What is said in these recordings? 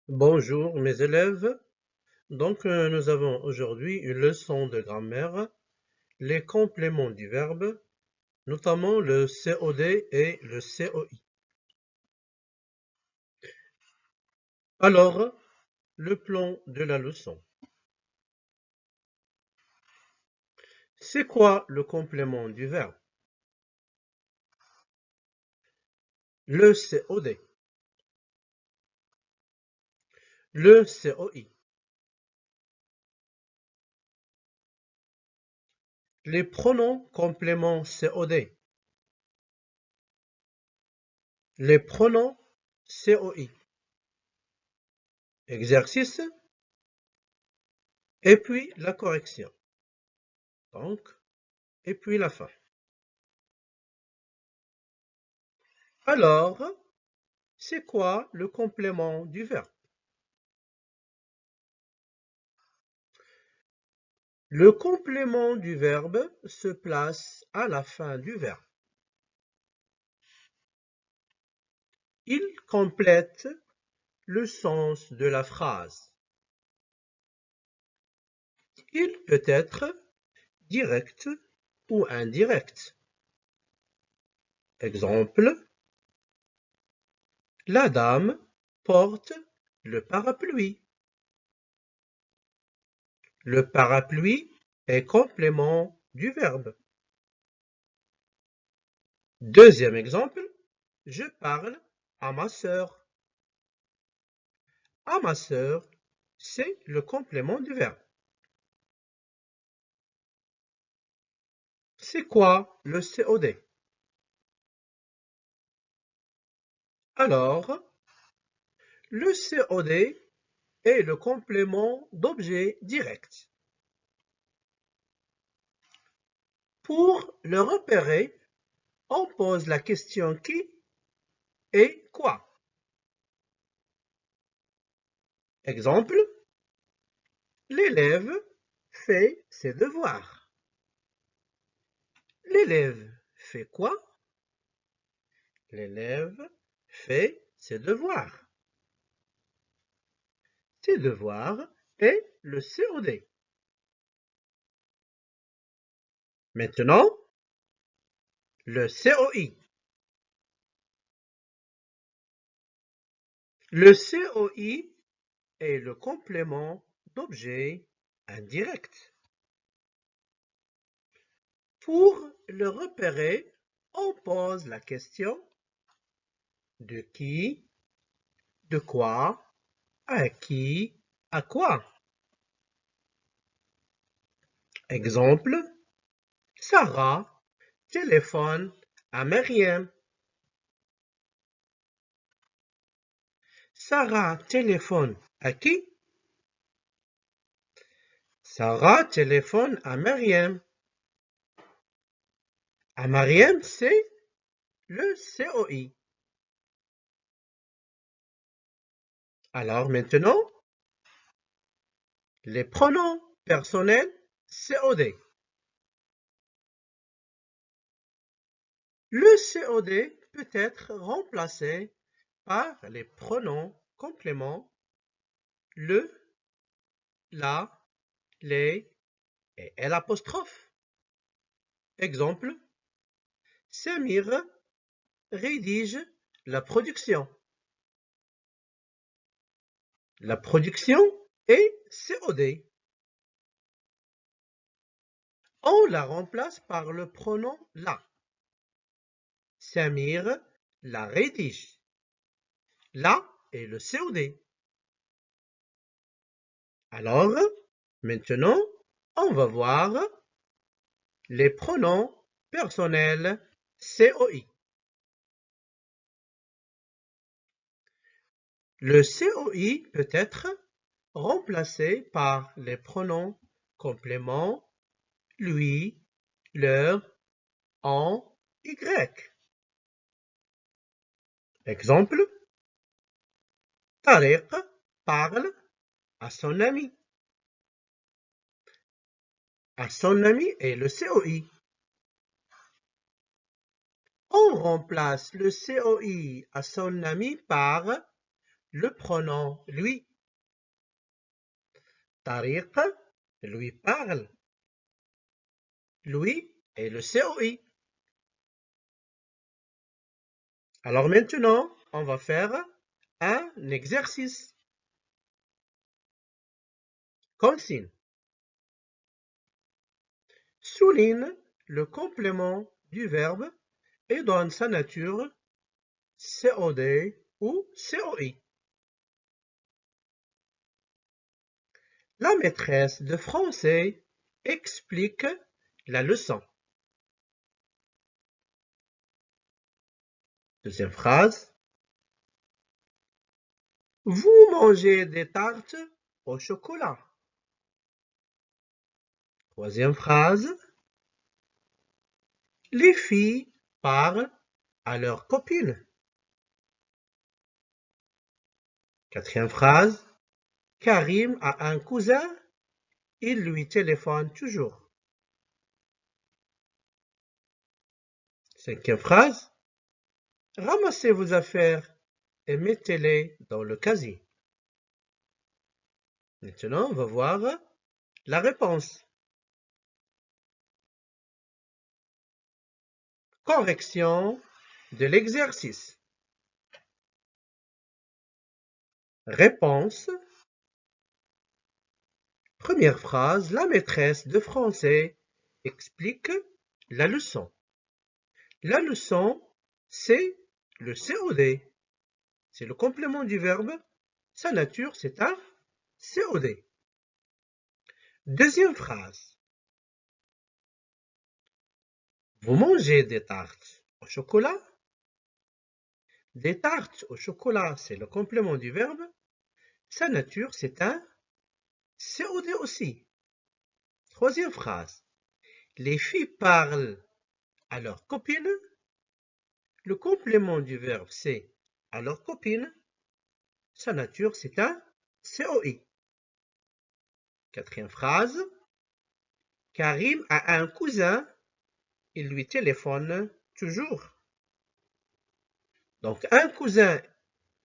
Bonjour mes élèves. Nous avons aujourd'hui une leçon de grammaire, les compléments du verbe, notamment le COD et le COI. Alors, le plan de la leçon. C'est quoi le complément du verbe? Le COD, le COI. Les pronoms compléments COD, les pronoms COI. Exercice et puis la correction. Et puis la fin. Alors, c'est quoi le complément du verbe? Le complément du verbe se place à la fin du verbe. Il complète le sens de la phrase. Il peut être direct ou indirect. Exemple, la dame porte le parapluie. Le parapluie est complément du verbe. Deuxième exemple, je parle à ma sœur. À ma sœur, c'est le complément du verbe. C'est quoi le COD? Alors, le COD est le complément d'objet direct. Pour le repérer, on pose la question qui et quoi. Exemple, l'élève fait ses devoirs. L'élève fait quoi? L'élève fait ses devoirs. Ses devoirs est le COD. Maintenant, le COI. Le COI est le complément d'objet indirect. Pour le repérer, on pose la question de qui, de quoi, à qui, à quoi. Exemple, Sarah téléphone à Myriam. Sarah téléphone à qui? Sarah téléphone à Myriam. À Myriam, c'est le COI. Alors maintenant, les pronoms personnels COD. Le COD peut être remplacé par les pronoms compléments le, la, les et l'apostrophe. Exemple, Samir rédige la production. La production est COD. On la remplace par le pronom la. Samir la rédige. La est le COD. Alors, maintenant, on va voir les pronoms personnels COI. Le COI peut être remplacé par les pronoms compléments lui, leur, en, y. Exemple, Tariq parle à son ami. À son ami est le COI. On remplace le COI à son ami par le pronom lui. Tariq lui parle. Lui est le COI. Alors maintenant, on va faire un exercice. Consigne. Souligne le complément du verbe et donne sa nature COD ou COI. La maîtresse de français explique la leçon. Deuxième phrase. Vous mangez des tartes au chocolat. Troisième phrase. Les filles parlent à leurs copines. Quatrième phrase. Karim a un cousin, il lui téléphone toujours. Cinquième phrase. Ramassez vos affaires et mettez-les dans le casier. Maintenant, on va voir la réponse. Correction de l'exercice. Réponse. Première phrase, la maîtresse de français explique la leçon. La leçon, c'est le COD. C'est le complément du verbe. Sa nature, c'est un COD. Deuxième phrase. Vous mangez des tartes au chocolat? Des tartes au chocolat, c'est le complément du verbe. Sa nature, c'est un COD aussi. Troisième phrase. Les filles parlent à leurs copines. Le complément du verbe, c'est à leurs copines. Sa nature, c'est un COI. Quatrième phrase. Karim a un cousin. Il lui téléphone toujours. Donc, un cousin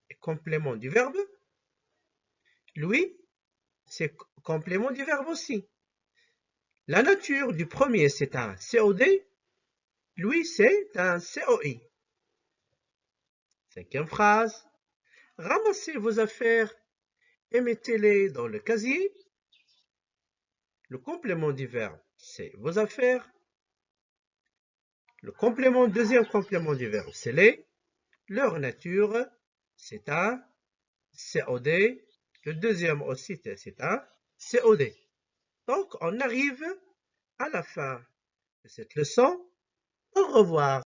est complément du verbe. Lui, c'est complément du verbe aussi. La nature du premier, c'est un COD. Lui, c'est un COI. Cinquième phrase. Ramassez vos affaires et mettez-les dans le casier. Le complément du verbe, c'est vos affaires. Le deuxième complément du verbe, c'est les. Leur nature, c'est un COD. Le deuxième aussi, c'est un COD. Donc, on arrive à la fin de cette leçon. Au revoir.